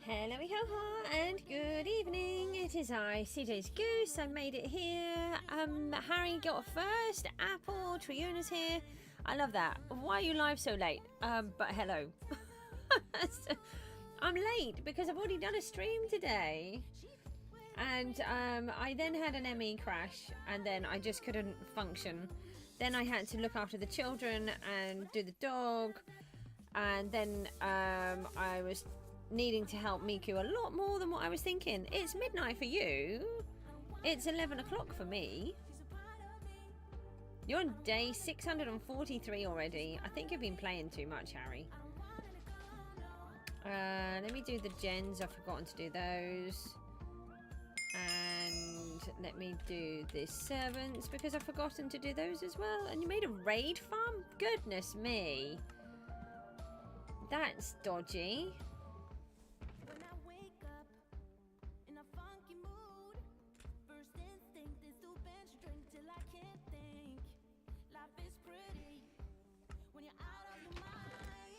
Hello, ho-ha, and good evening. It is I, CJSGOOSE. I made it here. Harry got first. Apple, Triuna's here. I love that. Why are you live so late? But hello. I'm late because I've already done a stream today. And I then had an ME crash and then I just couldn't function. Then I had to look after the children and do the dog. And then I was needing to help Miku a lot more than what I was thinking. It's midnight for you. It's 11 o'clock for me. You're on day 643 already. I think you've been playing too much, Harry. Let me do the gens. I've forgotten to do those. And let me do the servants because I've forgotten to do those as well. And you made a raid farm? Goodness me. That's dodgy.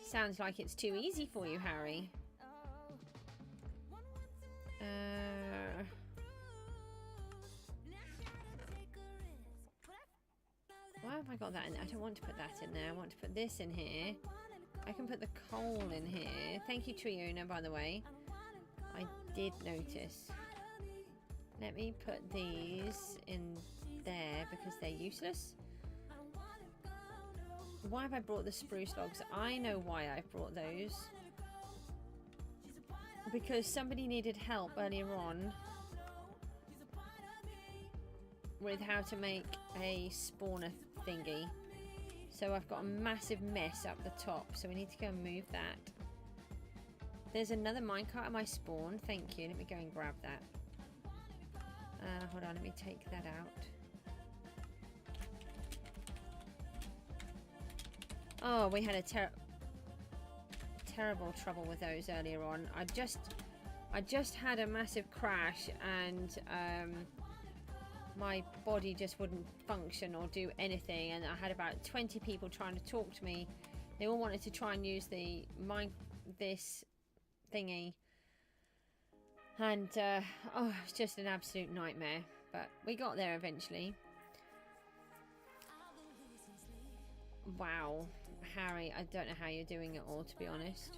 Sounds like it's too easy for you, Harry. Why have I got that in there? I don't want to put that in there. I want to put this in here. I can put the coal in here. Thank you, Triuna, by the way. I did notice. Let me put these in there because they're useless. Why have I brought the spruce logs? I know why I've brought those. Because somebody needed help earlier on with how to make a spawner thingy. So I've got a massive mess up the top. So we need to go and move that. There's another minecart at my spawn. Thank you. Let me go and grab that. Hold on. Let me take that out. Oh, we had a terrible trouble with those earlier on. I just had a massive crash and my body just wouldn't function or do anything, and I had about 20 people trying to talk to me. They all wanted to try and use this thingy, and oh, it's just an absolute nightmare. But we got there eventually. Wow, Harry, I don't know how you're doing it all, to be honest.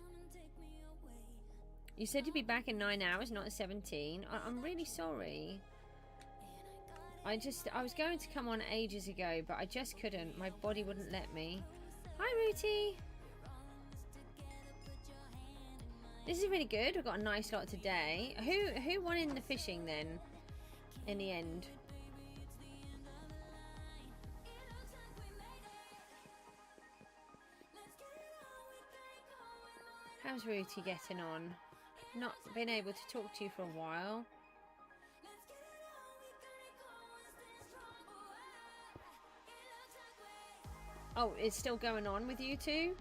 You said you'd be back in 9 hours, not 17. I'm really sorry. I was going to come on ages ago, but I just couldn't. My body wouldn't let me. Hi, Rooty. This is really good. We've got a nice lot today. Who won in the fishing then, in the end? How's Rooty getting on? Not been able to talk to you for a while. Oh, it's still going on with you two?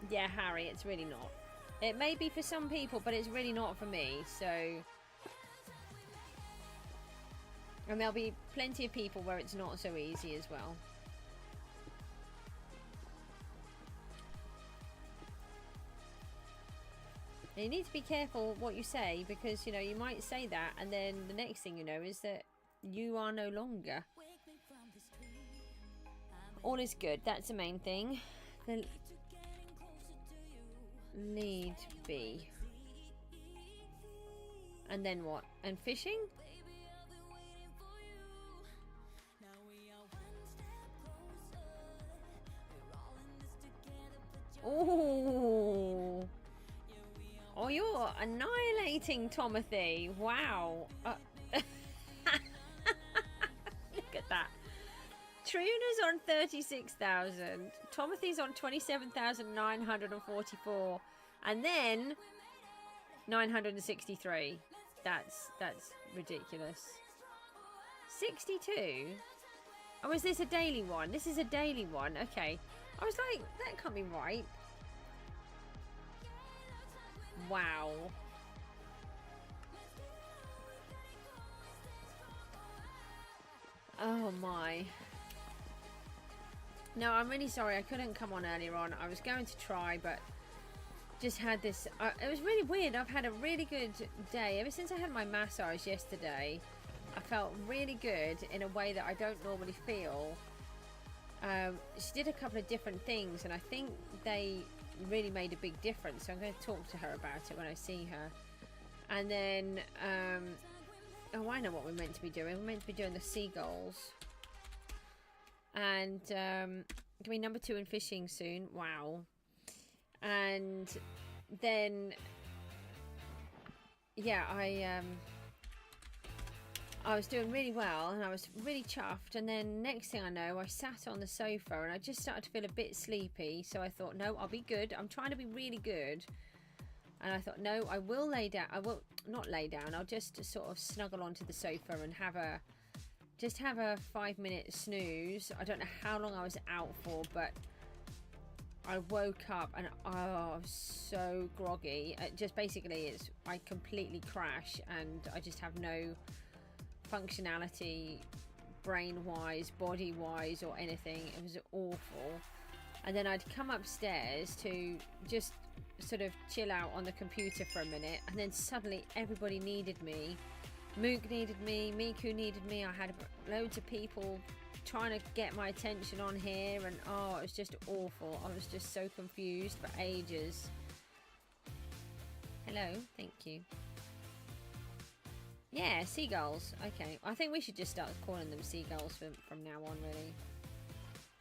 Yeah, Harry, it's really not. It may be for some people, but it's really not for me, so... And there'll be plenty of people where it's not so easy as well. And you need to be careful what you say, because, you know, you might say that and then the next thing you know is that you are no longer. All is good. That's the main thing. The lead bee. And then what? And fishing? Oh, oh, you're annihilating Timothy. Wow. Look at that. Triuna's on 36,000. Timothy's on 27,944. And then 963. That's ridiculous. 62? Oh, is this a daily one? This is a daily one. Okay. I was like, that can't be right. Wow. Oh my. No, I'm really sorry I couldn't come on earlier on. I was going to try, but just had this... it was really weird. I've had a really good day. Ever since I had my massage yesterday, I felt really good in a way that I don't normally feel. She did a couple of different things, and I think they really made a big difference. So I'm going to talk to her about it when I see her. And then... oh, I know what we're meant to be doing. We're meant to be doing the seagulls. And gonna be number 2 in fishing soon. Wow. And then yeah, I was doing really well and I was really chuffed, and then next thing I know, I sat on the sofa and I just started to feel a bit sleepy. So I thought, no, I'll be good. I'm trying to be really good. And I thought, no, I will lay down. I will not lay down. I'll just sort of snuggle onto the sofa and have a 5-minute snooze. I don't know how long I was out for, but I woke up and I was so groggy. Just basically, I completely crash and I just have no functionality, brain-wise, body-wise, or anything. It was awful. And then I'd come upstairs to just sort of chill out on the computer for a minute, and then suddenly everybody needed me. Mook needed me, Miku needed me. I had loads of people trying to get my attention on here, and oh, it was just awful. I was just so confused for ages. Hello, thank you. Yeah, seagulls. Okay, I think we should just start calling them seagulls from now on, really.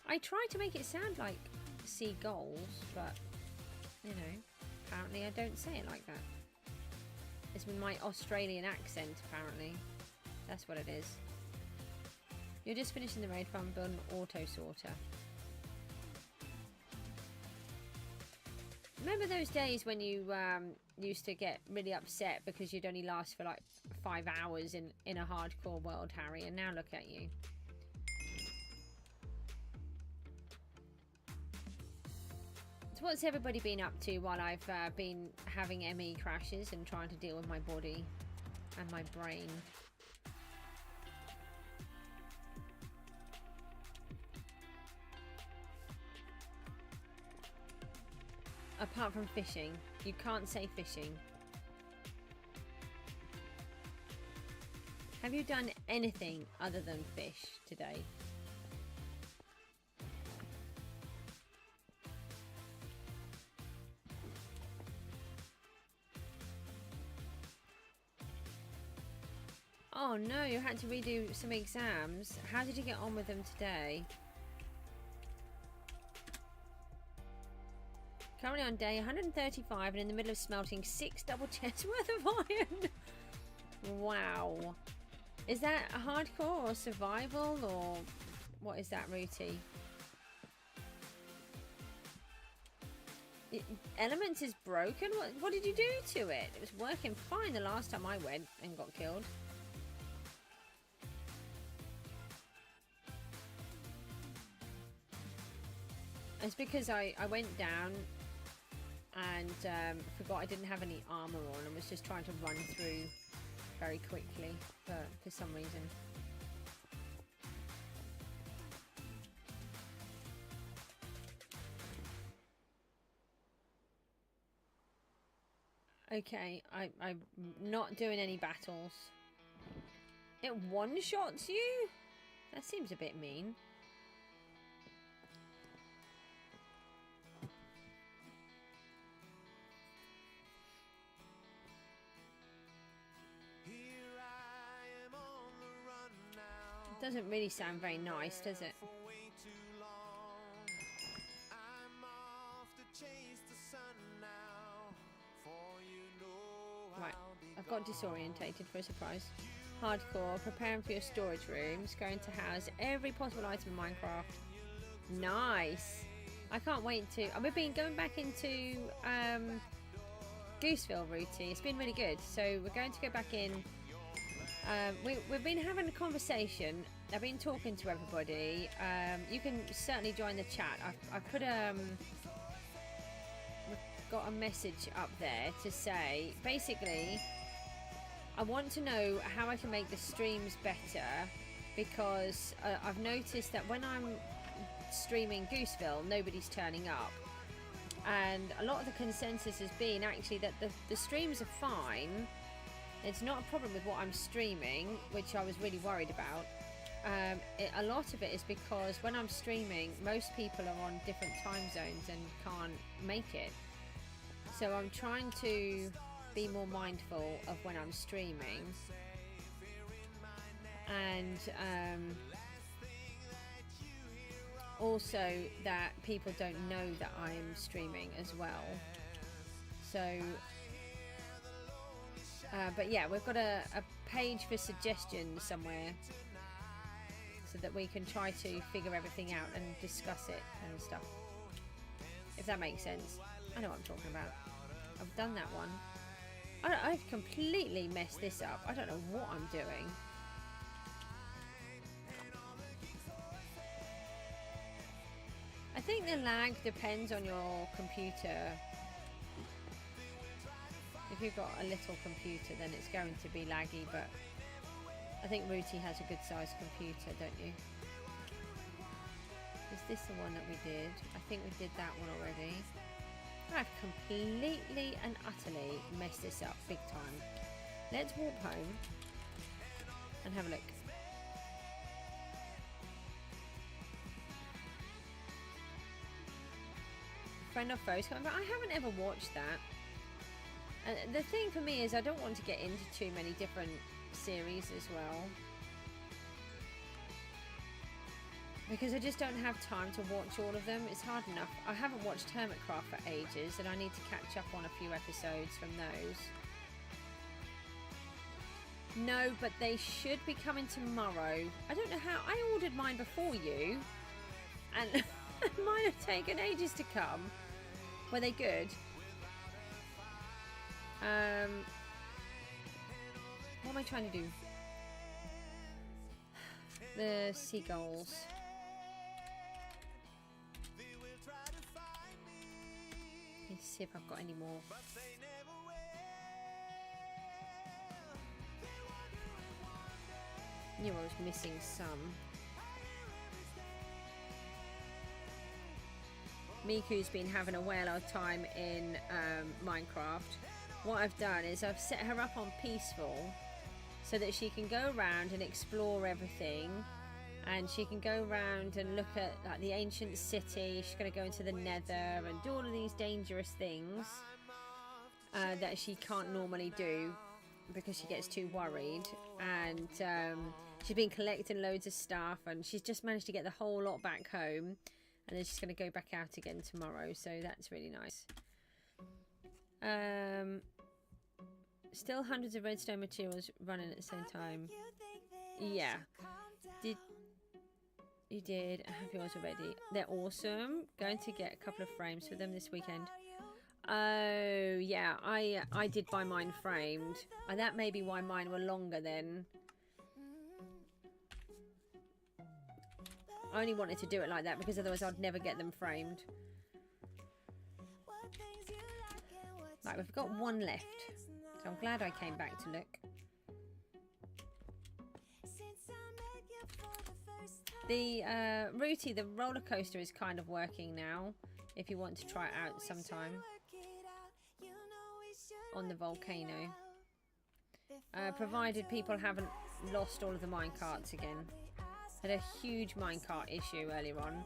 I tried to make it sound like seagulls, but, you know, apparently I don't say it like that. It's with my Australian accent, apparently. That's what it is. You're just finishing the raid farm, building auto sorter. Remember those days when you used to get really upset because you'd only last for like 5 hours in a hardcore world, Harry? And now look at you. So what's everybody been up to while I've been having ME crashes and trying to deal with my body and my brain? Apart from fishing. You can't say fishing. Have you done anything other than fish today? Oh no, you had to redo some exams. How did you get on with them today? Currently on day 135 and in the middle of smelting 6 double chests worth of iron. Wow. Is that a hardcore or survival, or what is that, Rooty? Elements is broken? What did you do to it? It was working fine the last time I went and got killed. It's because I went down and forgot I didn't have any armor on and was just trying to run through very quickly for some reason. Okay, I'm not doing any battles. It one-shots you? That seems a bit mean. Doesn't really sound very nice, does it? Right, I've got disorientated for a surprise. Hardcore, preparing for your storage rooms, going to house every possible item in Minecraft. Nice! I can't wait to... We've been going back into Gooseville, Rooty. It's been really good. So we're going to go back in. We've been having a conversation. I've been talking to everybody. You can certainly join the chat. I've put got a message up there to say, basically, I want to know how I can make the streams better, because I've noticed that when I'm streaming Gooseville, nobody's turning up. And a lot of the consensus has been actually that the streams are fine. It's not a problem with what I'm streaming, which I was really worried about. A lot of it is because when I'm streaming, most people are on different time zones and can't make it. So I'm trying to be more mindful of when I'm streaming. And also that people don't know that I'm streaming as well. So but yeah, we've got a page for suggestions somewhere so that we can try to figure everything out and discuss it and stuff, if that makes sense. I know what I'm talking about. I've done that one. I've completely messed this up. I don't know what I'm doing. I think the lag depends on your computer. If you've got a little computer, then it's going to be laggy, but I think Rooty has a good sized computer, don't you? Is this the one that we did? I think we did that one already. I've completely and utterly messed this up big time. Let's walk home and have a look. Friend or Foes coming back. I haven't ever watched that. And the thing for me is I don't want to get into too many different series as well, because I just don't have time to watch all of them. It's hard enough. I haven't watched Hermitcraft for ages and I need to catch up on a few episodes from those. No, but they should be coming tomorrow. I don't know how. I ordered mine before you and mine have taken ages to come. Were they good? What am I trying to do? The seagulls. Let's see if I've got any more. Knew I was missing some. Miku's been having a whale of time in Minecraft. What I've done is I've set her up on peaceful so that she can go around and explore everything, and she can go around and look at like the ancient city. She's going to go into the nether and do all of these dangerous things that she can't normally do because she gets too worried. And she's been collecting loads of stuff, and she's just managed to get the whole lot back home, and then she's going to go back out again tomorrow, so that's really nice. Still hundreds of redstone materials running at the same time. Yeah. You did have yours already. They're awesome. Going to get a couple of frames for them this weekend. Oh yeah, I did buy mine framed, and that may be why mine were longer then. I only wanted to do it like that because otherwise I'd never get them framed. Right, we've got one left, so I'm glad I came back to look. The Rooty, the roller coaster is kind of working now, if you want to try it out sometime. On the volcano. Provided people haven't lost all of the minecarts again. Had a huge minecart issue earlier on,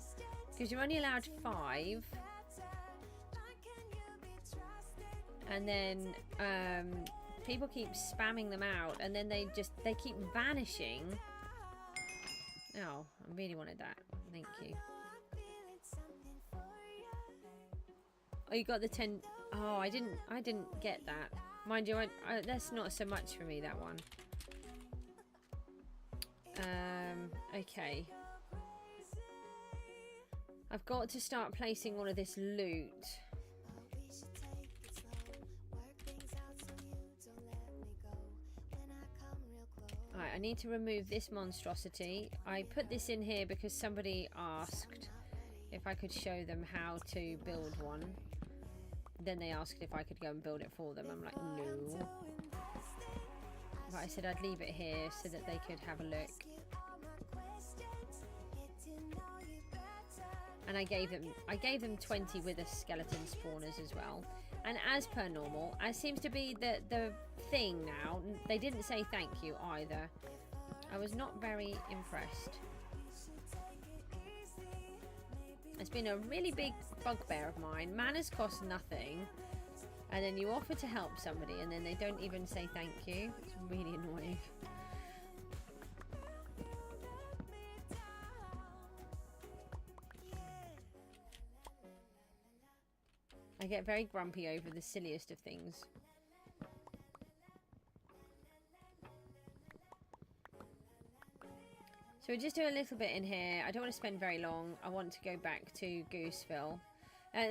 because you're only allowed 5. And then people keep spamming them out, and then they keep vanishing. Oh, I really wanted that. Thank you. Oh, you got the 10. Oh, I didn't get that. Mind you, that's not so much for me, that one. Okay. I've got to start placing all of this loot. Alright, I need to remove this monstrosity. I put this in here because somebody asked if I could show them how to build one. Then they asked if I could go and build it for them. I'm like, no. But I said I'd leave it here so that they could have a look. and I gave them 20 wither skeleton spawners as well. And as per normal, as seems to be the thing now, they didn't say thank you either. I was not very impressed. It's been a really big bugbear of mine. Manners cost nothing, and then you offer to help somebody and then they don't even say thank you. It's really annoying. I get very grumpy over the silliest of things. So we'll just do a little bit in here. I don't want to spend very long. I want to go back to Gooseville.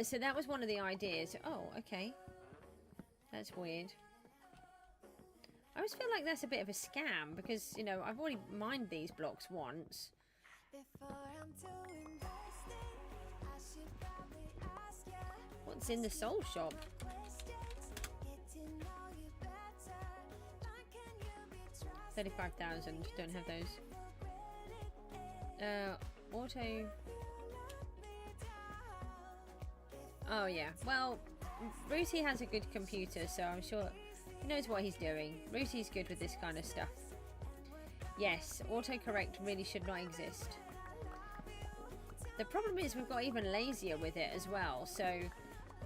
So that was one of the ideas. Oh, okay. That's weird. I always feel like that's a bit of a scam because, you know, I've already mined these blocks once. What's in the soul shop? 35,000. Don't have those. Auto. Oh yeah. Well, Rooty has a good computer, so I'm sure he knows what he's doing. Rooty's good with this kind of stuff. Yes, autocorrect really should not exist. The problem is we've got even lazier with it as well. So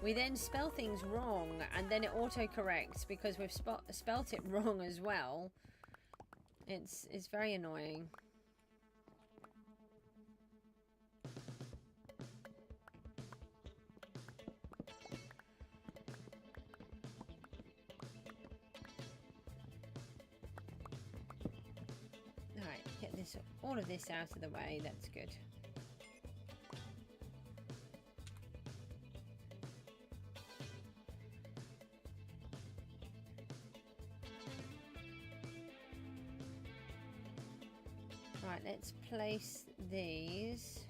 we then spell things wrong, and then it autocorrects because we've spelt it wrong as well. It's very annoying. Alright, get this, all of this out of the way. That's good. Right, let's place these.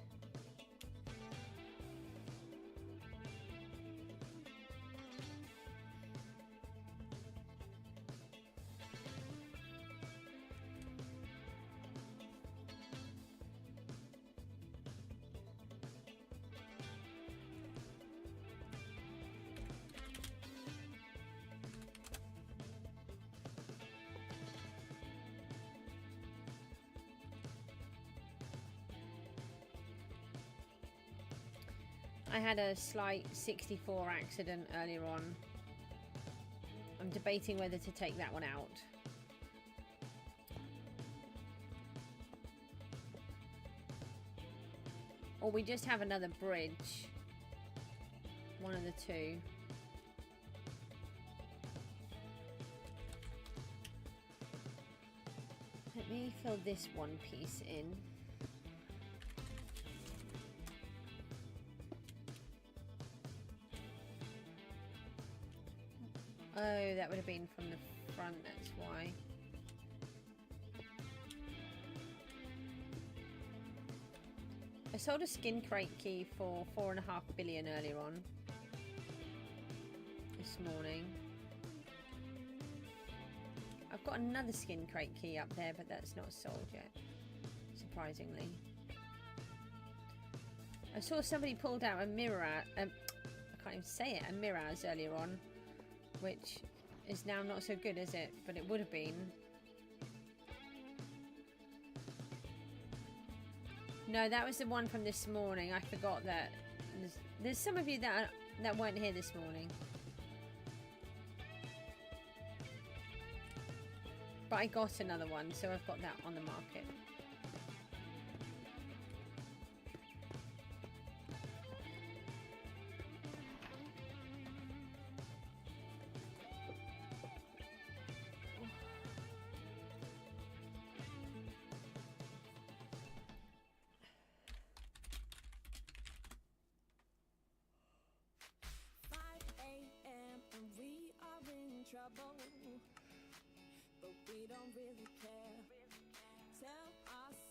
I had a slight 64 accident earlier on. I'm debating whether to take that one out. Or we just have another bridge. One of the two. Let me fill this one piece in. Oh, that would have been from the front, that's why. I sold a skin crate key for 4.5 billion earlier on. This morning. I've got another skin crate key up there, but that's not sold yet. Surprisingly. I saw somebody pulled out a mirror, I can't even say it, a Miraz earlier on. Which is now not so good, is it? But it would have been. No, that was the one from this morning. I forgot that. There's some of you that weren't here this morning. But I got another one, so I've got that on the market.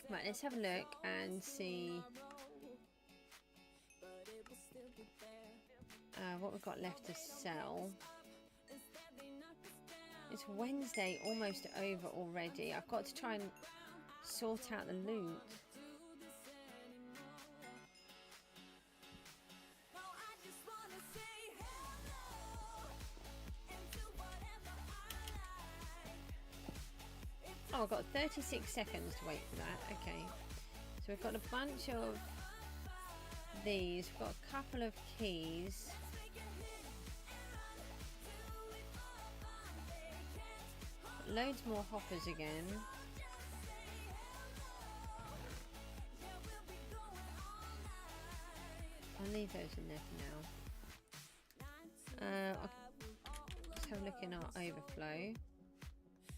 Right, let's have a look and see what we've got left to sell. It's Wednesday, almost over already. I've got to try and sort out the loot. Oh, I've got 36 seconds to wait for that. Okay. So we've got a bunch of these. We've got a couple of keys. Loads more hoppers again. I'll leave those in there for now. Let's have a look in our overflow.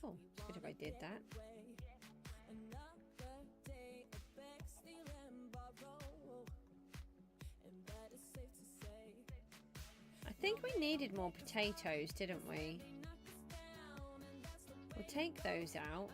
Oh, it's good if I did that. I think we needed more potatoes, didn't we? We'll take those out.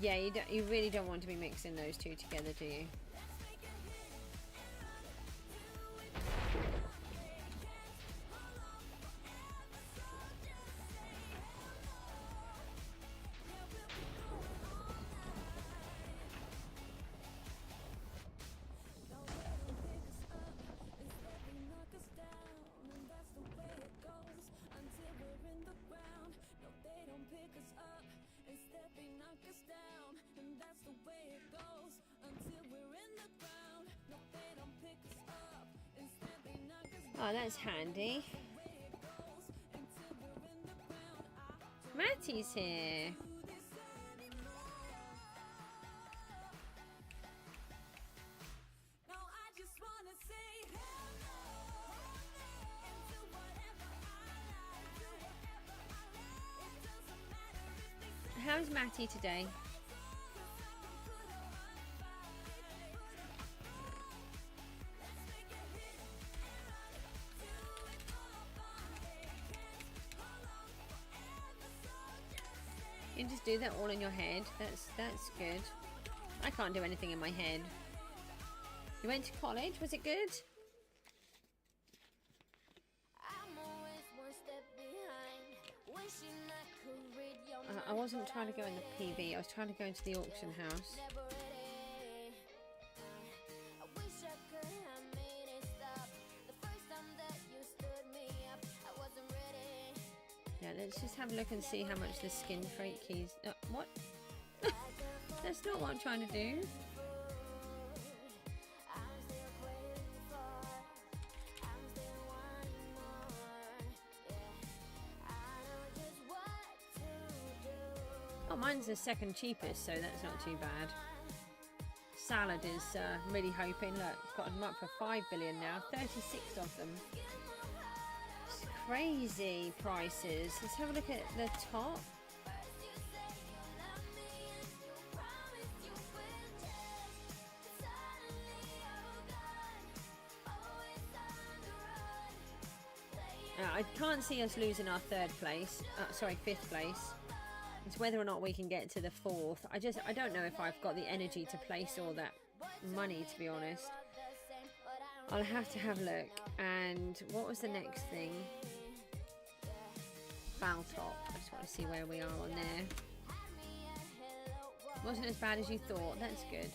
Yeah, you really don't want to be mixing those two together, do you? Oh, that's handy. Matty's here. How's Matty today? You can just do that all in your head. That's good. I can't do anything in my head. You went to college? Was it good? I wasn't trying to go in the PV. I was trying to go into the auction house. Yeah, let's just have a look and see how much the skin crate keys... what? That's not what I'm trying to do. Oh, mine's the second cheapest, so that's not too bad. Salad is really hoping. Look, it's got them up for 5 billion now. 36 of them. It's crazy prices. Let's have a look at the top. I can't see us losing our fifth place. It's whether or not we can get to the fourth. I don't know if I've got the energy to place all that money, to be honest. I'll have to have a look. And what was the next thing? Baltop. I just want to see where we are on there. Wasn't as bad as you thought. That's good.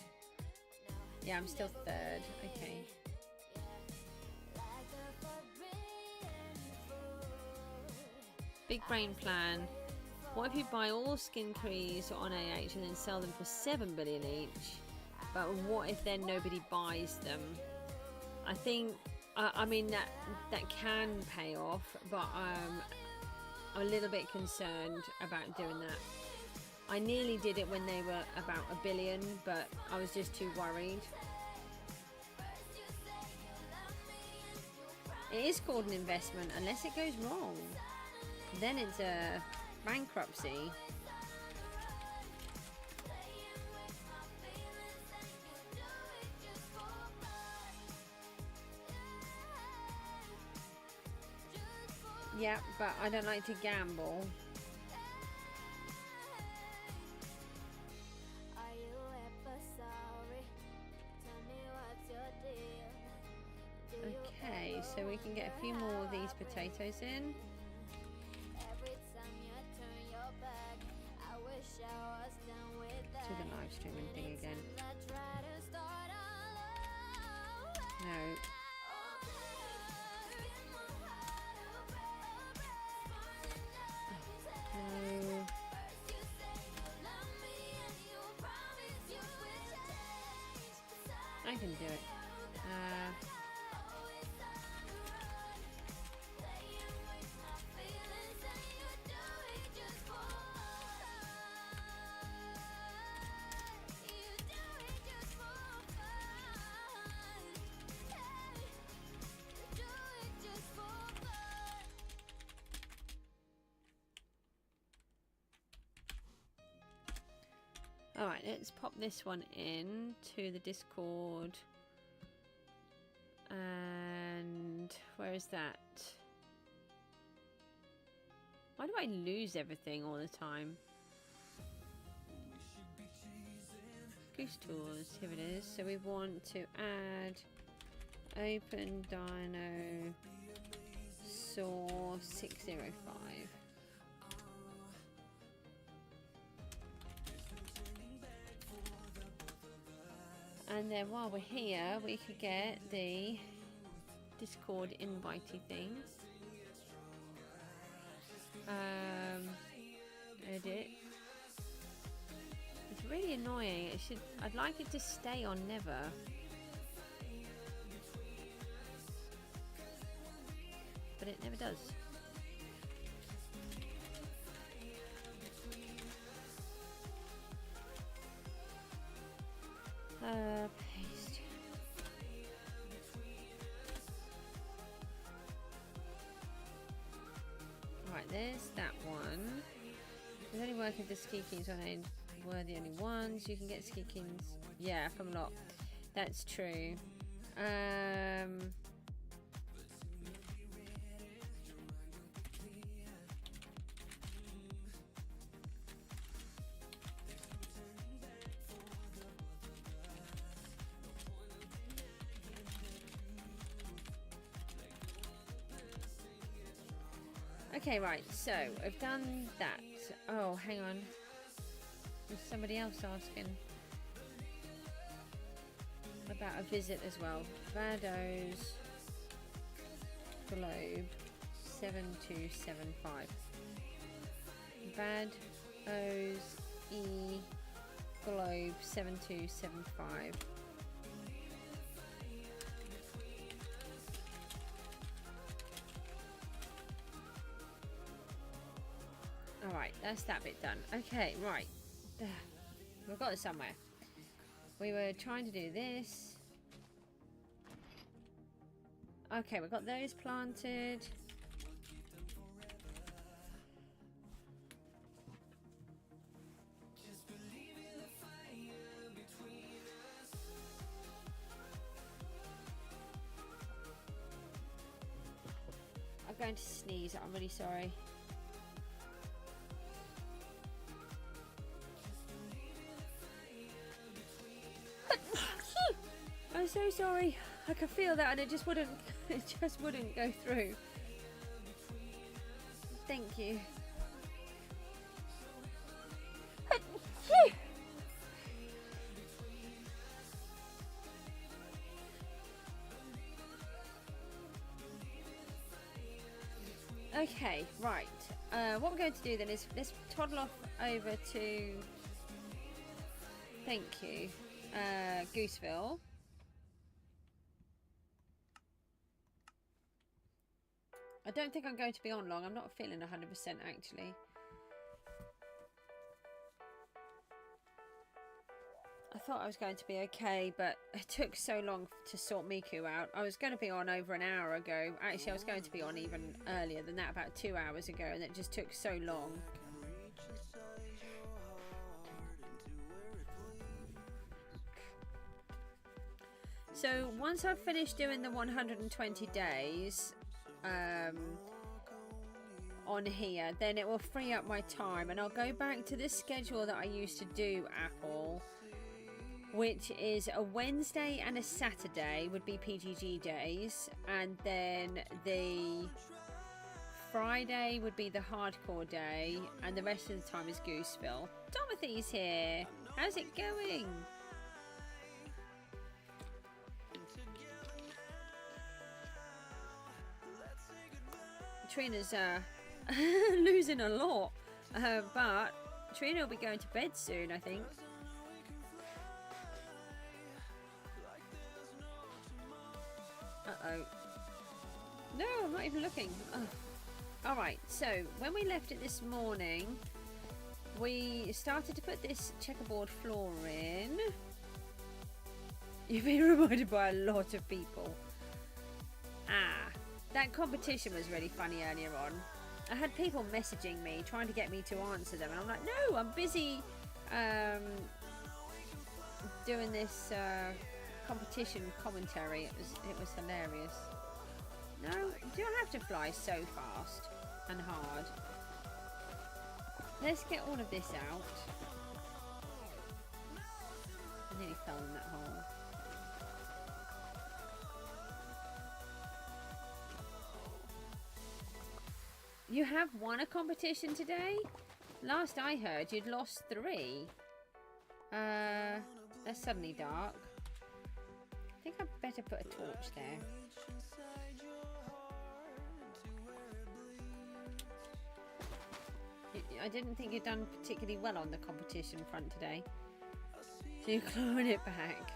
Yeah, I'm still third. Okay. Big brain plan. What if you buy all skin crees on AH and then sell them for 7 billion each? But what if then nobody buys them? I think, I mean, that can pay off, but I'm a little bit concerned about doing that. I nearly did it when they were about 1 billion, but I was just too worried. It is called an investment unless it goes wrong. Then it's a bankruptcy. Yeah, but I don't like to gamble. Okay, so we can get a few more of these potatoes in. do the live streaming thing again. No. No. I can do it. Alright, let's pop this one in to the Discord. And where is that? Why do I lose everything all the time? Goose Tours, here it is. So we want to add Open Dino Saw 605. And then while we're here, we could get the Discord invitey thing. Edit. It's really annoying. It should. I'd like it to stay on never. But it never does. Paste. Alright, there's that one. There's only working for ski kings on aid were the only ones. You can get ski kings, yeah, from a lot. That's true. Okay, right, so I've done that. Oh, hang on. There's somebody else asking about a visit as well. Vados Globe 7275. Vados E Globe 7275. Alright, that's that bit done. Okay, right. We've got it somewhere. We were trying to do this. Okay, we've got those planted. I'm going to sneeze. I'm really sorry. I'm so sorry. I could feel that, and it just wouldn't go through. Thank you. Okay, right. What we're going to do then is let's toddle off over to, thank you, Gooseville. I don't think I'm going to be on long. I'm not feeling 100% actually. I thought I was going to be okay, but it took so long to sort Miku out. I was going to be on over an hour ago. Actually, I was going to be on even earlier than that, about 2 hours ago, and it just took so long. So once I've finished doing the 120 days on here, then it will free up my time, and I'll go back to the schedule that I used to do, Apple, which is a Wednesday and a Saturday would be PGG days, and then the Friday would be the hardcore day, and the rest of the time is Gooseville. Timothy's here. How's it going? Trina's losing a lot, but Trina will be going to bed soon, I think. Uh-oh. No, I'm not even looking. Oh. Alright, so when we left it this morning, we started to put this checkerboard floor in. You've been reminded by a lot of people. That competition was really funny earlier on. I had people messaging me, trying to get me to answer them, and I'm like, no, I'm busy doing this competition commentary. It was hilarious. No, you don't have to fly so fast and hard. Let's get all of this out. I nearly fell in that hole. You have won a competition today? Last I heard, you'd lost 3. That's suddenly dark. I think I'd better put a torch there. I didn't think you'd done particularly well on the competition front today. So you're clawing it back.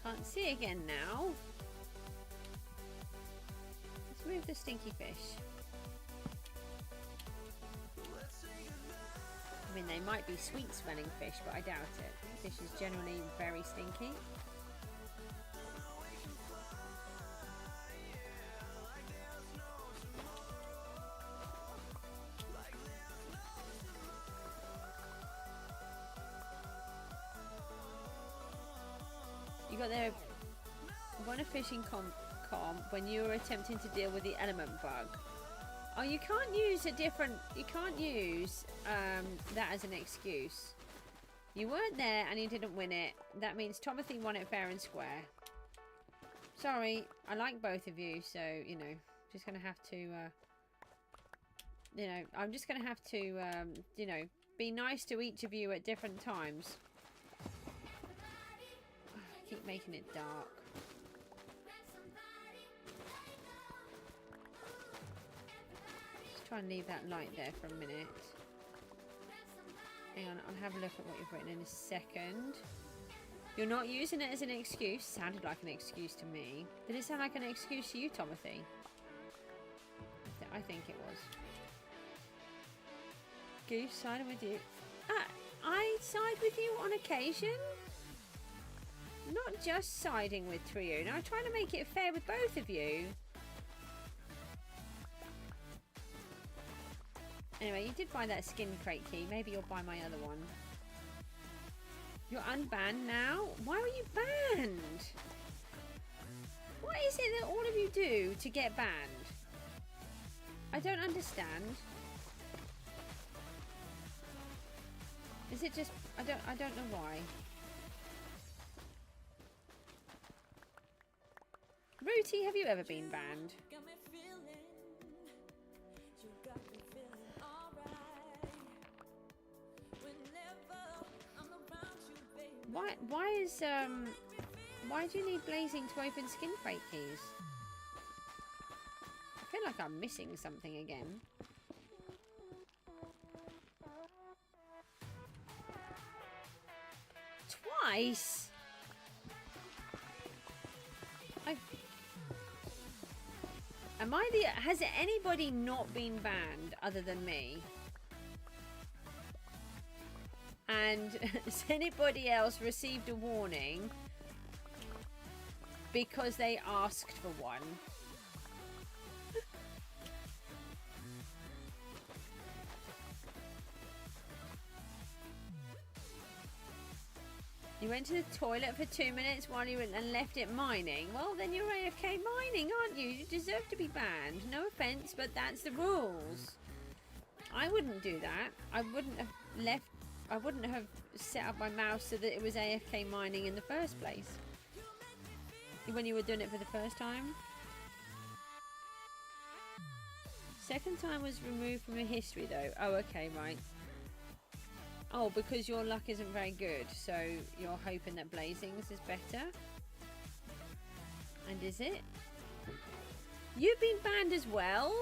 Can't see again now. Let's move the stinky fish. I mean, they might be sweet smelling fish, but I doubt it. Fish is generally very stinky. You got there, won a fishing comp when you were attempting to deal with the element bug. Oh, you can't use a different, you can't use that as an excuse. You weren't there and you didn't win it. That means Timothy won it fair and square. Sorry, I like both of you, so, you know, just going to have to, you know, I'm just going to have to, you know, be nice to each of you at different times. Keep making it dark. Let's try and leave that light there for a minute. Hang on, I'll have a look at what you've written in a second. You're not using it as an excuse. Sounded like an excuse to me. Did it sound like an excuse to you, Timothy? I think it was. Goose, siding with you. I side with you on occasion. Not just siding with Trio. Now I'm trying to make it fair with both of you. Anyway, you did buy that skin crate key. Maybe you'll buy my other one. You're unbanned now? Why were you banned? What is it that all of you do to get banned? I don't understand. Is it just... I don't know why. Rooty, have you ever been banned? Why do you need blazing to open skin crate keys? I feel like I'm missing something again. Twice? Has anybody not been banned other than me? And has anybody else received a warning because they asked for one? You went to the toilet for 2 minutes while you went and left it mining. Well, then you're AFK mining, aren't you? You deserve to be banned. No offense, but that's the rules. I wouldn't do that. I wouldn't have set up my mouse so that it was AFK mining in the first place. When you were doing it for the first time. Second time was removed from your history though. Oh, okay, right. Oh, because your luck isn't very good, so you're hoping that Blazing's is better. And is it? You've been banned as well?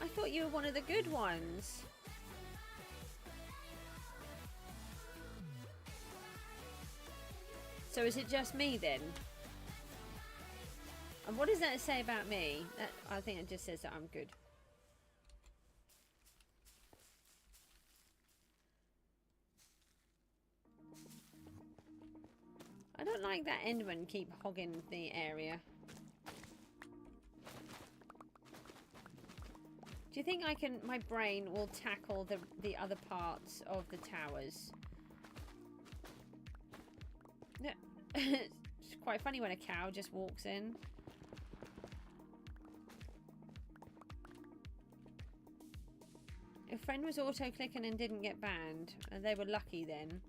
I thought you were one of the good ones. So is it just me then? And what does that say about me? I think it just says that I'm good. I don't like that Enderman keep hogging the area. Do you think my brain will tackle the other parts of the towers? No. It's quite funny when a cow just walks in. A friend was auto-clicking and didn't get banned. And they were lucky then.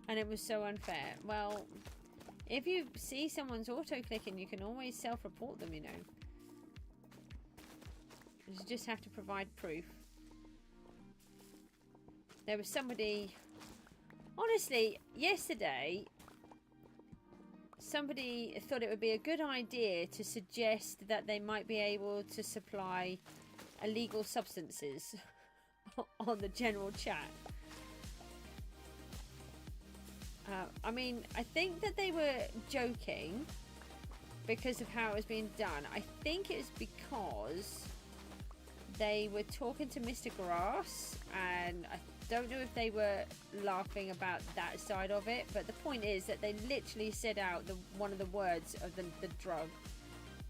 And it was so unfair. Well, if you see someone's auto-clicking, you can always self-report them, you know. You just have to provide proof. There was somebody... Honestly, yesterday, somebody thought it would be a good idea to suggest that they might be able to supply illegal substances on the general chat. I mean, I think that they were joking because of how it was being done. I think it was because they were talking to Mr. Grass, and I don't know if they were laughing about that side of it, but the point is that they literally said out one of the words of the drug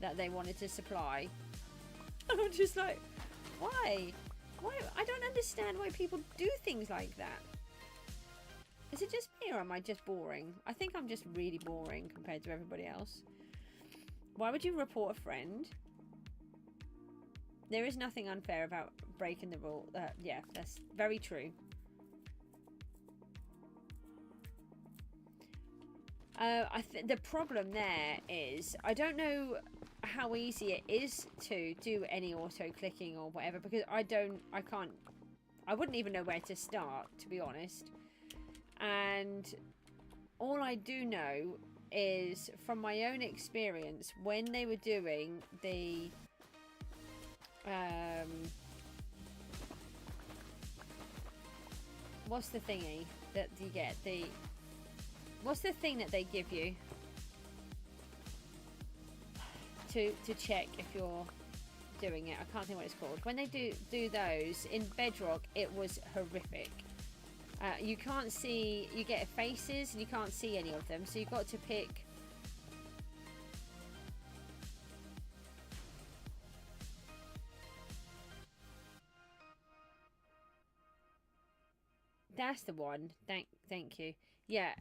that they wanted to supply. And I'm just like, why? I don't understand why people do things like that. Is it just me, or am I just boring? I think I'm just really boring compared to everybody else. Why would you report a friend? There is nothing unfair about breaking the rule. Yeah, that's very true. The problem there is, I don't know how easy it is to do any auto-clicking or whatever, because I wouldn't even know where to start, to be honest. And all I do know is from my own experience, when they were doing the what's the thingy that you get? What's the thing that they give you to check if you're doing it? I can't think what it's called. When they do those in Bedrock, it was horrific. You can't see, you get faces and you can't see any of them, so you've got to pick. That's the one. Thank you. Yeah,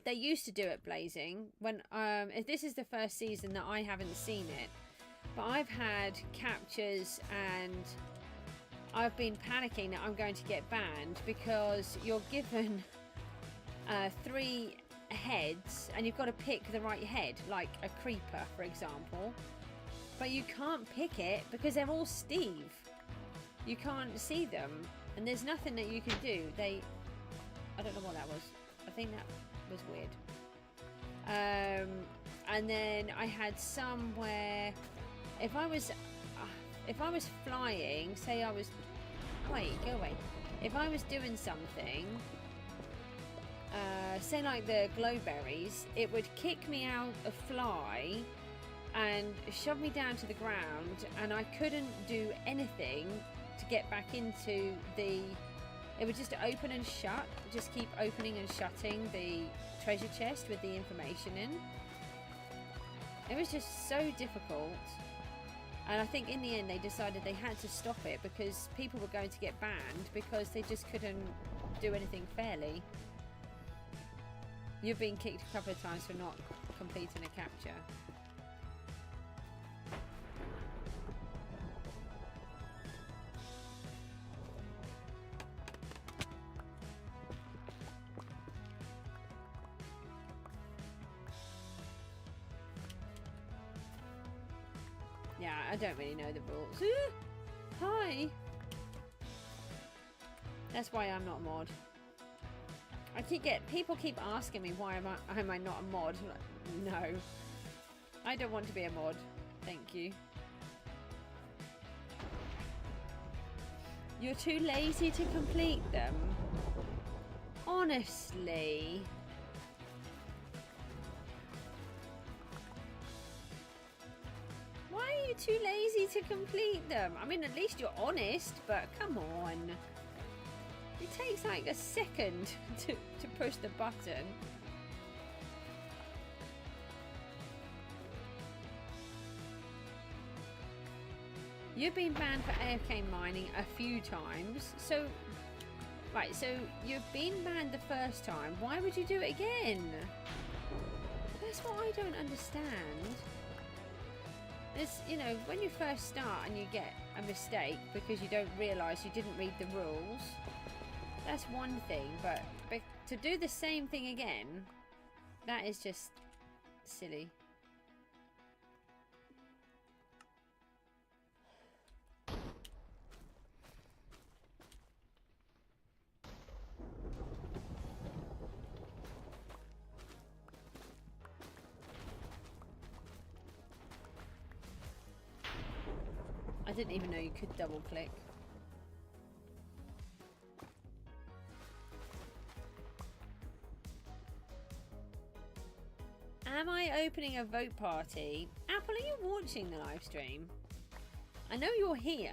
they used to do it Blazing when if this is the first season that I haven't seen it, but I've had captures and I've been panicking that I'm going to get banned because you're given 3 heads and you've got to pick the right head, like a creeper, for example. But you can't pick it because they're all Steve. You can't see them, and there's nothing that you can do. I don't know what that was. I think that was weird. And then I had some where if I was flying, say I was... Wait, go away. If I was doing something, say like the glowberries, it would kick me out of fly and shove me down to the ground, and I couldn't do anything to get back into the... It would just open and shut, just keep opening and shutting the treasure chest with the information in. It was just so difficult. And I think in the end they decided they had to stop it because people were going to get banned because they just couldn't do anything fairly. You've been kicked a couple of times for not completing a capture. Yeah, I don't really know the rules. Hi! That's why I'm not a mod. People keep asking me why am I not a mod? Like, no. I don't want to be a mod. Thank you. You're too lazy to complete them? Honestly. Why are you too lazy to complete them? I mean, at least you're honest, but come on. It takes like a second to push the button. You've been banned for AFK mining a few times. So, right, so you've been banned the first time. Why would you do it again? That's what I don't understand. It's, you know, when you first start and you get a mistake because you don't realise you didn't read the rules, that's one thing, but to do the same thing again, that is just silly. I didn't even know you could double click. Am I opening a vote party? Apple, are you watching the live stream? I know you're here.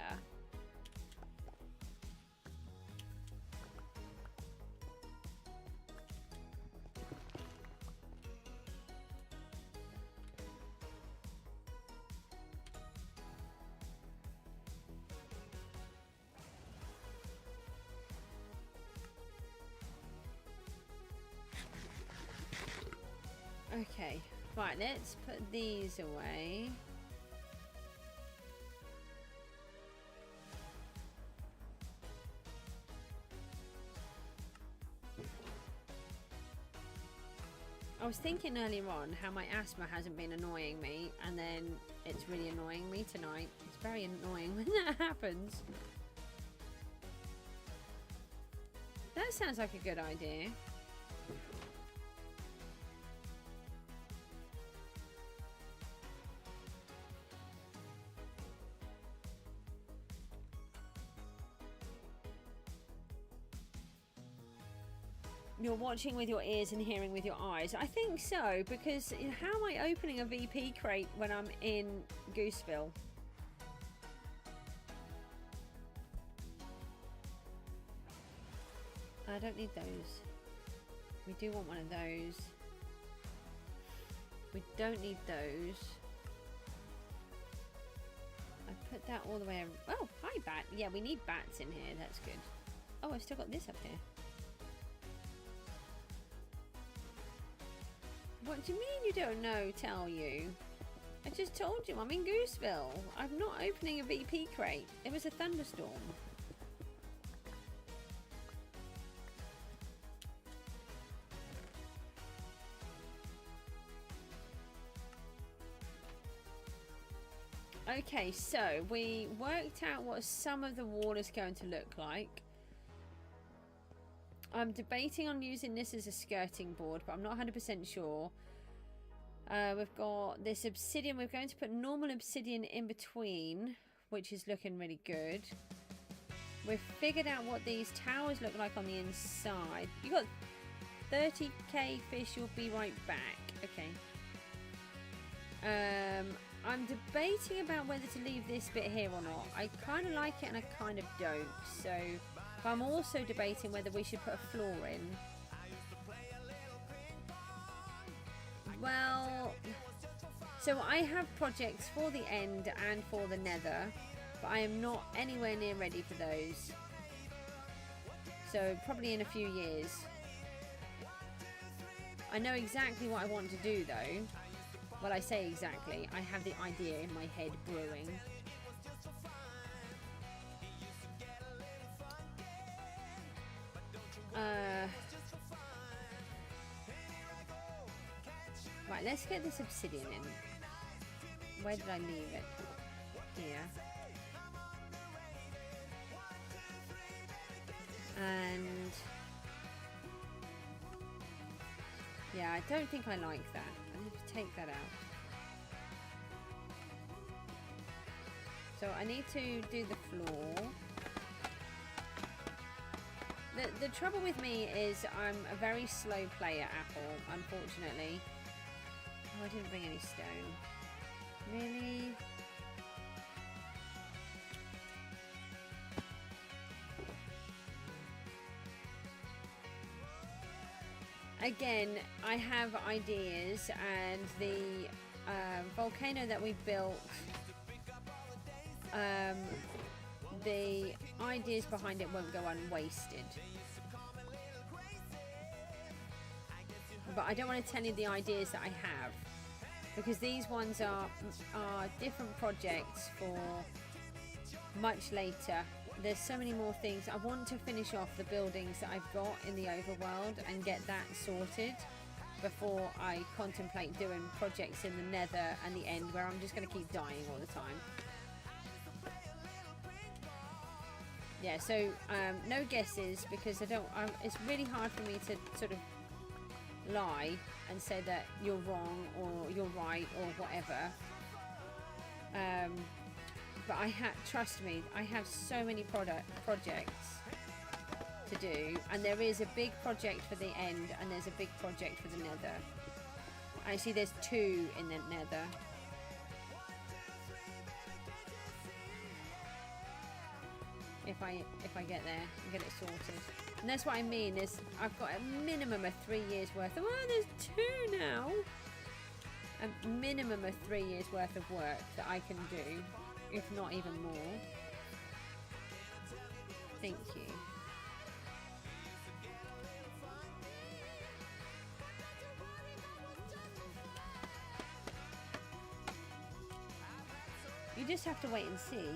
Okay, right, let's put these away. I was thinking earlier on how my asthma hasn't been annoying me, and then it's really annoying me tonight. It's very annoying when that happens. That sounds like a good idea. You're watching with your ears and hearing with your eyes. I think so, because how am I opening a VP crate when I'm in Gooseville? I don't need those. We do want one of those. We don't need those. I put that all the way around. Oh, hi, bat. Yeah, we need bats in here. That's good. Oh, I've still got this up here. What do you mean you don't know? Tell you. I just told you I'm in Gooseville. I'm not opening a VP crate. It was a thunderstorm. Okay, so we worked out what some of the wall is going to look like. I'm debating on using this as a skirting board, but I'm not 100% sure. We've got this obsidian. We're going to put normal obsidian in between, which is looking really good. We've figured out what these towers look like on the inside. You got 30k fish, you'll be right back. Okay. I'm debating about whether to leave this bit here or not. I kind of like it and I kind of don't. So... But I'm also debating whether we should put a floor in. Well, so I have projects for the end and for the nether, but I am not anywhere near ready for those. So probably in a few years. I know exactly what I want to do though. Well, I say exactly. I have the idea in my head brewing. Right, let's get this obsidian in. Where did I leave it? Here. And yeah, I don't think I like that. I need to take that out. So I need to do the floor. The trouble with me is I'm a very slow player, Apple, unfortunately. Oh, I didn't bring any stone. Really? Again, I have ideas, and the volcano that we built, the ideas behind it won't go unwasted. But I don't want to tell you the ideas that I have, because these ones are different projects for much later. There's so many more things. I want to finish off the buildings that I've got in the overworld and get that sorted before I contemplate doing projects in the nether and the end, where I'm just going to keep dying all the time. Yeah, so no guesses, because I don't. It's really hard for me to sort of lie and say that you're wrong or you're right or whatever. But trust me, I have so many projects to do, and there is a big project for the end, and there's a big project for the nether. Actually, there's two in the nether. If I get there and get it sorted. And that's what I mean, is I've got a minimum of 3 years worth of, oh, there's two now. A minimum of 3 years worth of work that I can do, if not even more. Thank you. You just have to wait and see.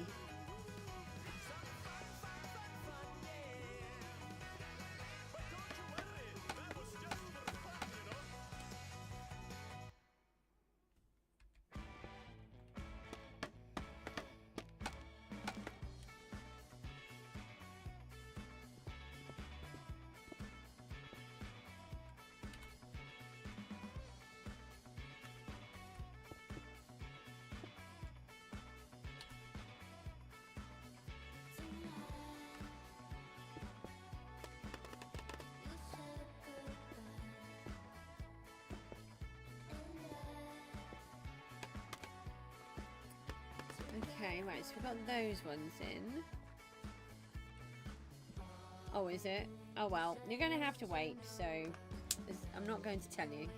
Okay, right, so we've got those ones in. Oh, is it? Oh well, you're going to have to wait, so I'm not going to tell you.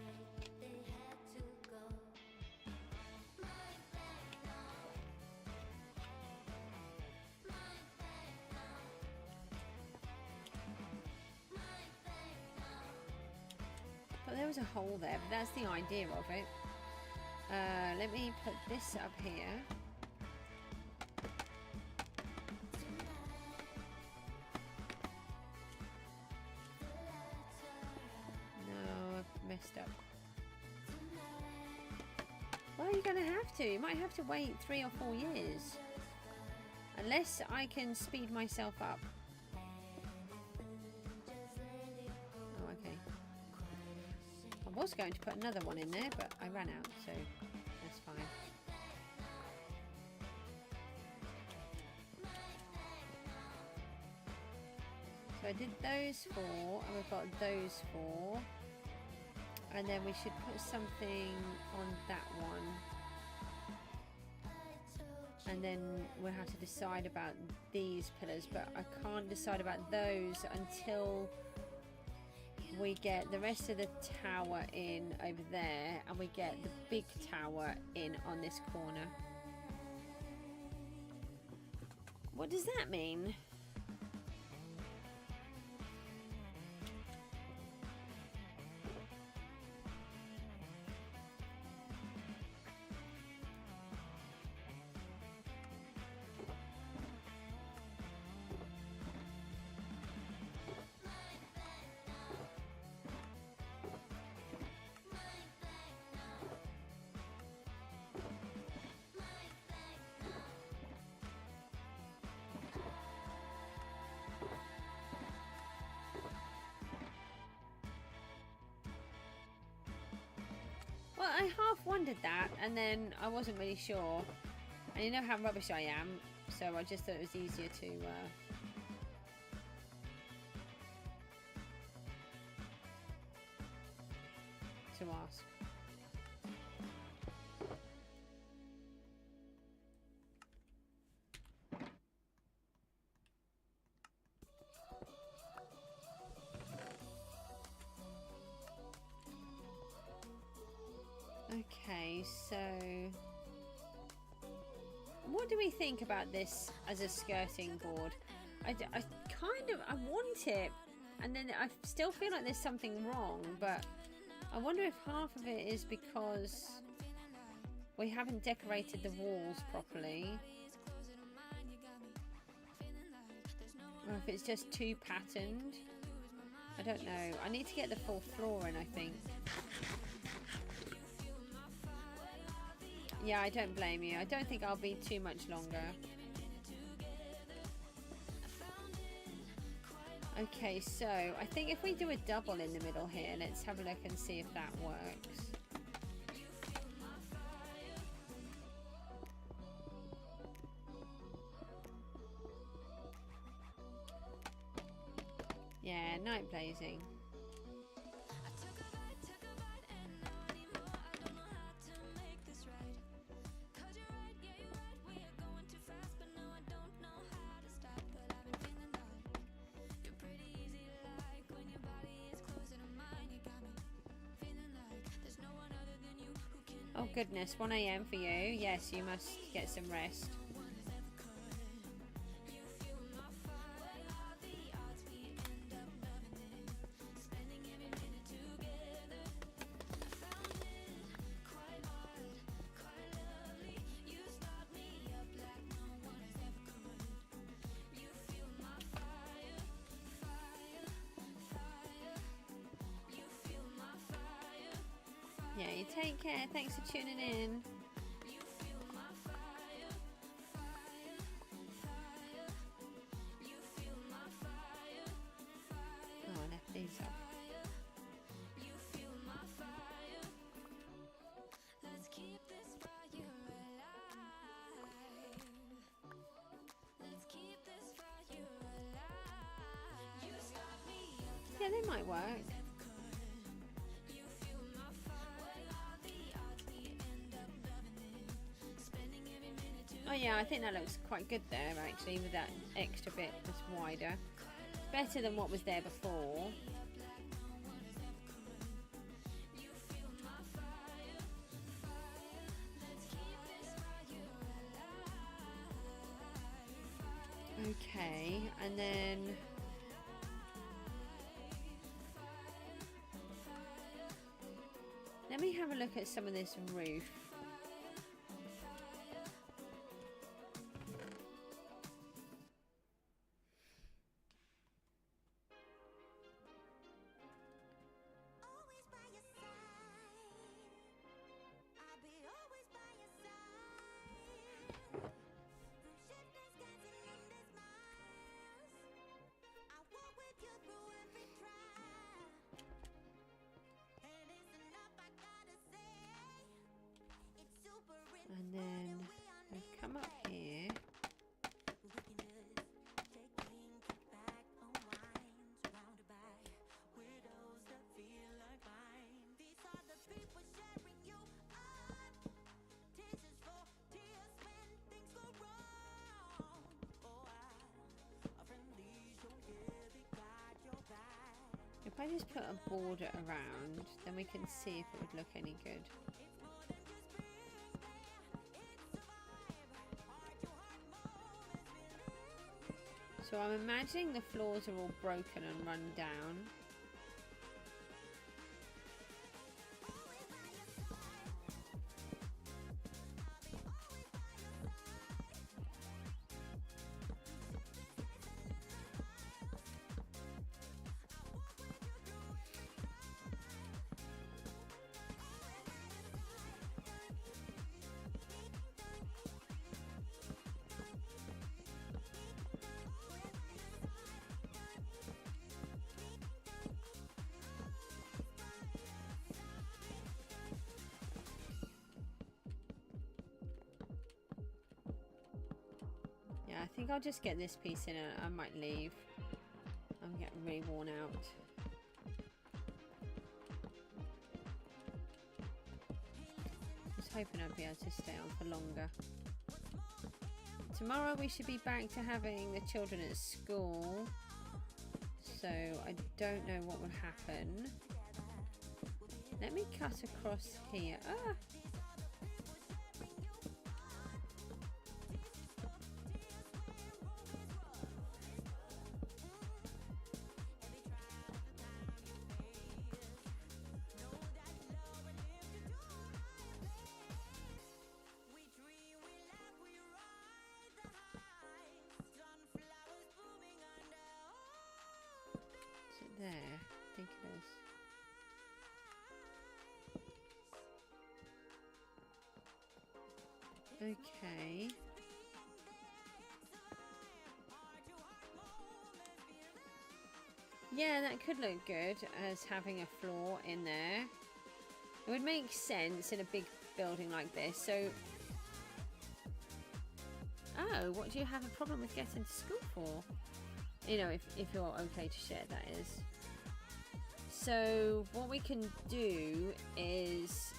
But there was a hole there, but that's the idea of it. Let me put this up here. Messed up. Well, you're going to have to. You might have to wait 3 or 4 years. Unless I can speed myself up. Oh, okay. I was going to put another one in there, but I ran out, so that's fine. So I did those 4, and we've got those 4. And then we should put something on that one. And then we'll have to decide about these pillars, but I can't decide about those until we get the rest of the tower in over there, and we get the big tower in on this corner. What does that mean? wondered that, and then I wasn't really sure. And you know how rubbish I am, so I just thought it was easier to ask. Okay, so what do we think about this as a skirting board? I want it, and then I still feel like there's something wrong, but I wonder if half of it is because we haven't decorated the walls properly, or if it's just too patterned. I don't know. I need to get the full floor in, I think. Yeah, I don't blame you. I don't think I'll be too much longer. Okay, so I think if we do a double in the middle here, let's have a look and see if that works. Yeah, night blazing. Oh goodness, 1 AM for you. Yes, you must get some rest. Yeah, you take care. Thanks for tuning in. Oh, I left these up. Yeah, they might work. Oh yeah, I think that looks quite good there actually, with that extra bit that's wider. Better than what was there before. Okay, and then let me have a look at some of this roof. And then I've come up here. If I just put a border around, then we can see if it would look any good. So I'm imagining the floors are all broken and run down. think I'll just get this piece in and I might leave. I'm getting really worn out. I was hoping I'd be able to stay on for longer. Tomorrow we should be back to having the children at school. So I don't know what will happen. Let me cut across here. Ah! There, I think it is. Okay. Yeah, that could look good as having a floor in there. It would make sense in a big building like this. So, oh, what do you have a problem with getting to school for? You know, if you're okay to share, that is. So what we can do is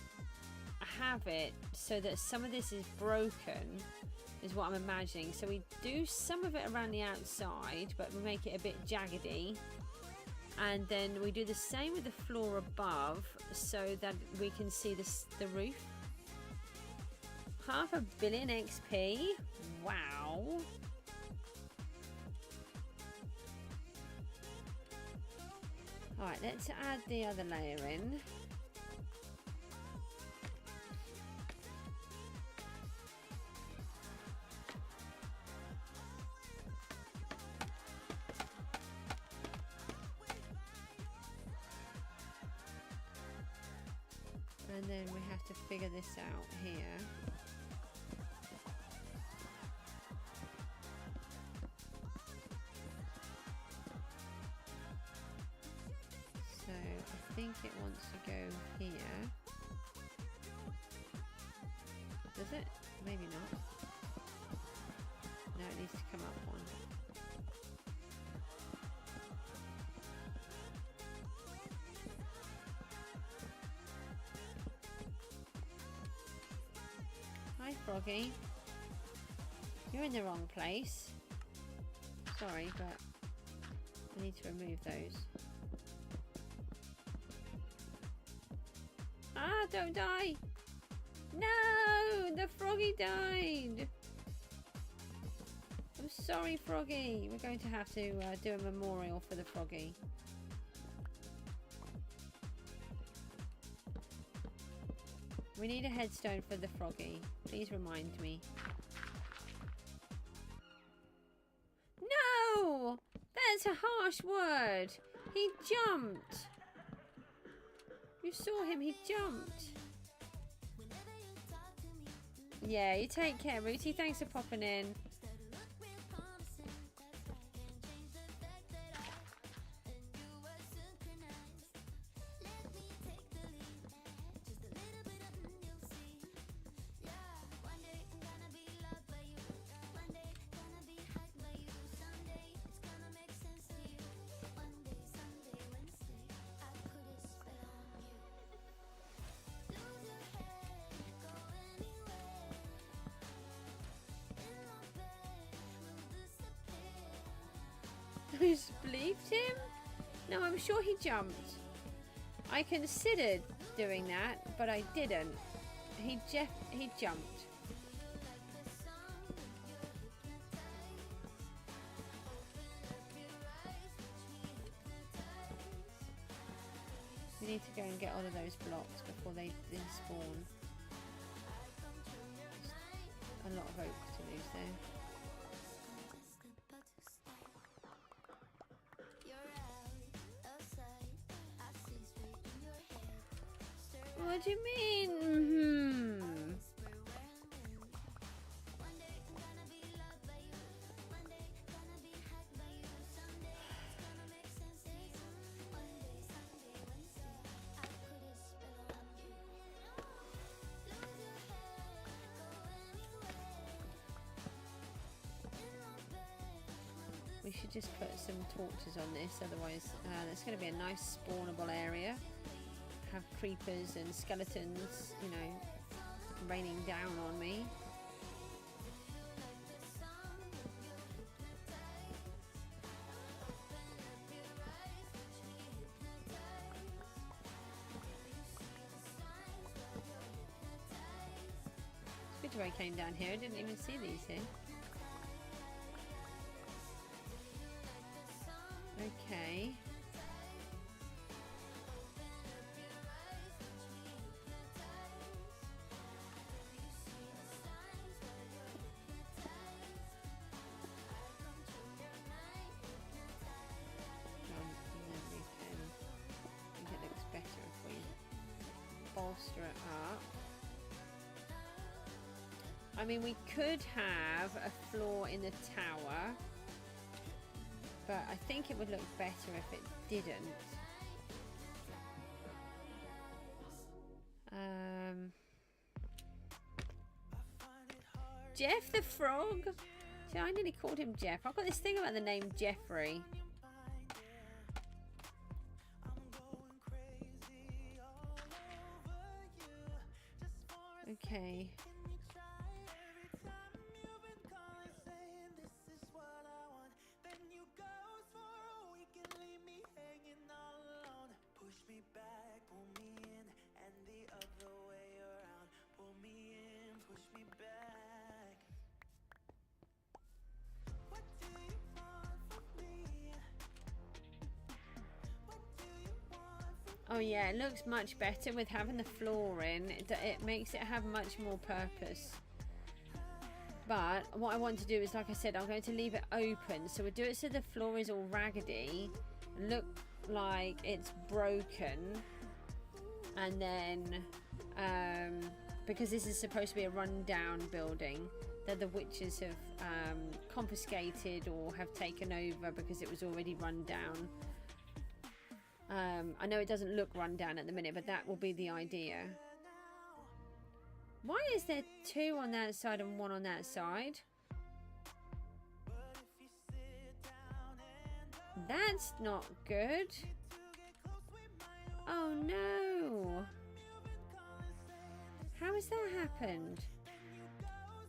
have it so that some of this is broken, is what I'm imagining. So we do some of it around the outside, but we make it a bit jaggedy. And then we do the same with the floor above so that we can see the roof. 500 million XP? Wow. Alright, let's add the other layer in. And then we have to figure this out here. So I think it wants to go here. Does it? Maybe not. No, it needs to come up one. Hi, Froggy. You're in the wrong place. Sorry, but I need to remove those. Ah, don't die! No! The Froggy died! I'm sorry, Froggy. We're going to have to do a memorial for the Froggy. We need a headstone for the Froggy. Please remind me. No! That's a harsh word. He jumped. You saw him. He jumped. Yeah, you take care, Rooty. Thanks for popping in. Who spleefed him? No, I'm sure he jumped. I considered doing that, but I didn't. He jumped. We need to go and get all of those blocks before they spawn. A lot of oak to lose there. What do you mean? we should just put some torches on this, otherwise that's going to be a nice spawnable area. Have creepers and skeletons, you know, raining down on me. It's good I came down here. I didn't even see these here. Okay. Bolster it up. I mean, we could have a floor in the tower, but I think it would look better if it didn't. Jeff the Frog? See, I nearly called him Jeff. I've got this thing about the name Jeffrey. Okay. Oh yeah, it looks much better with having the floor in. It makes it have much more purpose. But what I want to do is, like I said, I'm going to leave it open. So we'll do it so the floor is all raggedy, look like it's broken. And then, because this is supposed to be a rundown building that the witches have confiscated or have taken over because it was already run down. I know it doesn't look run down at the minute, but that will be the idea. Why is there two on that side and one on that side? That's not good. Oh no. How has that happened?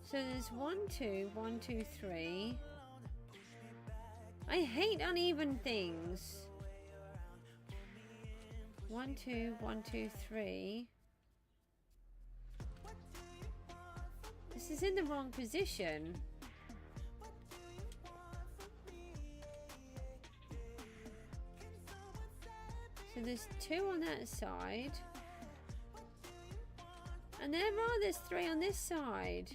So there's 1, 2, 1, 2, 3. I hate uneven things. 1, 2, 1, 2, 3. This is in the wrong position. So there's 2 on that side. And there's 3 on this side.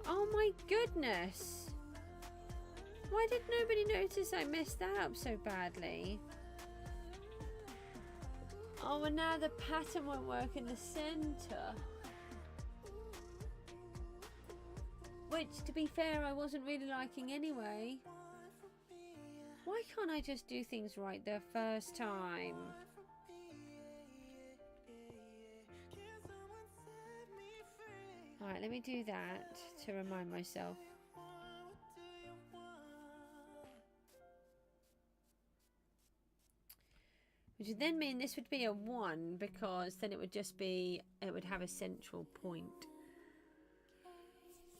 Oh my goodness. Why did nobody notice I messed that up so badly? Oh, and now the pattern won't work in the center. Which, to be fair, I wasn't really liking anyway. Why can't I just do things right the first time? Alright, let me do that to remind myself. Which would then mean this would be a 1, because then it would just be, it would have a central point.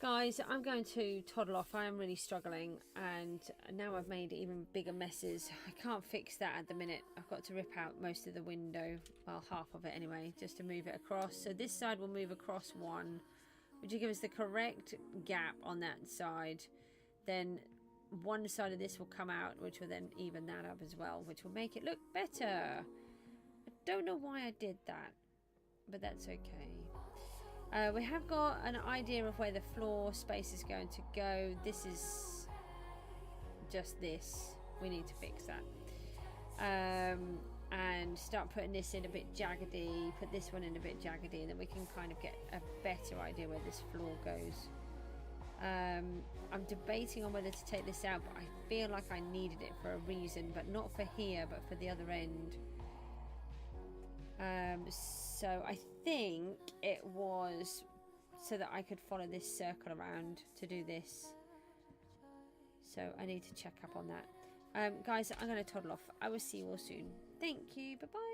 Guys, I'm going to toddle off. I am really struggling, and now I've made even bigger messes. I can't fix that at the minute. I've got to rip out most of the window, well, half of it anyway, just to move it across. So this side will move across 1, which will give us the correct gap on that side. Then one side of this will come out, which will then even that up as well, which will make it look better. I don't know why I did that, but that's okay. We have got an idea of where the floor space is going to go. This is just this. We need to fix that. And start putting this in a bit jaggedy, put this one in a bit jaggedy, and then we can kind of get a better idea where this floor goes. I'm debating on whether to take this out, but I feel like I needed it for a reason, but not for here, but for the other end. So I think it was so that I could follow this circle around to do this. So I need to check up on that. Guys, I'm going to toddle off. I will see you all soon. Thank you. Bye-bye.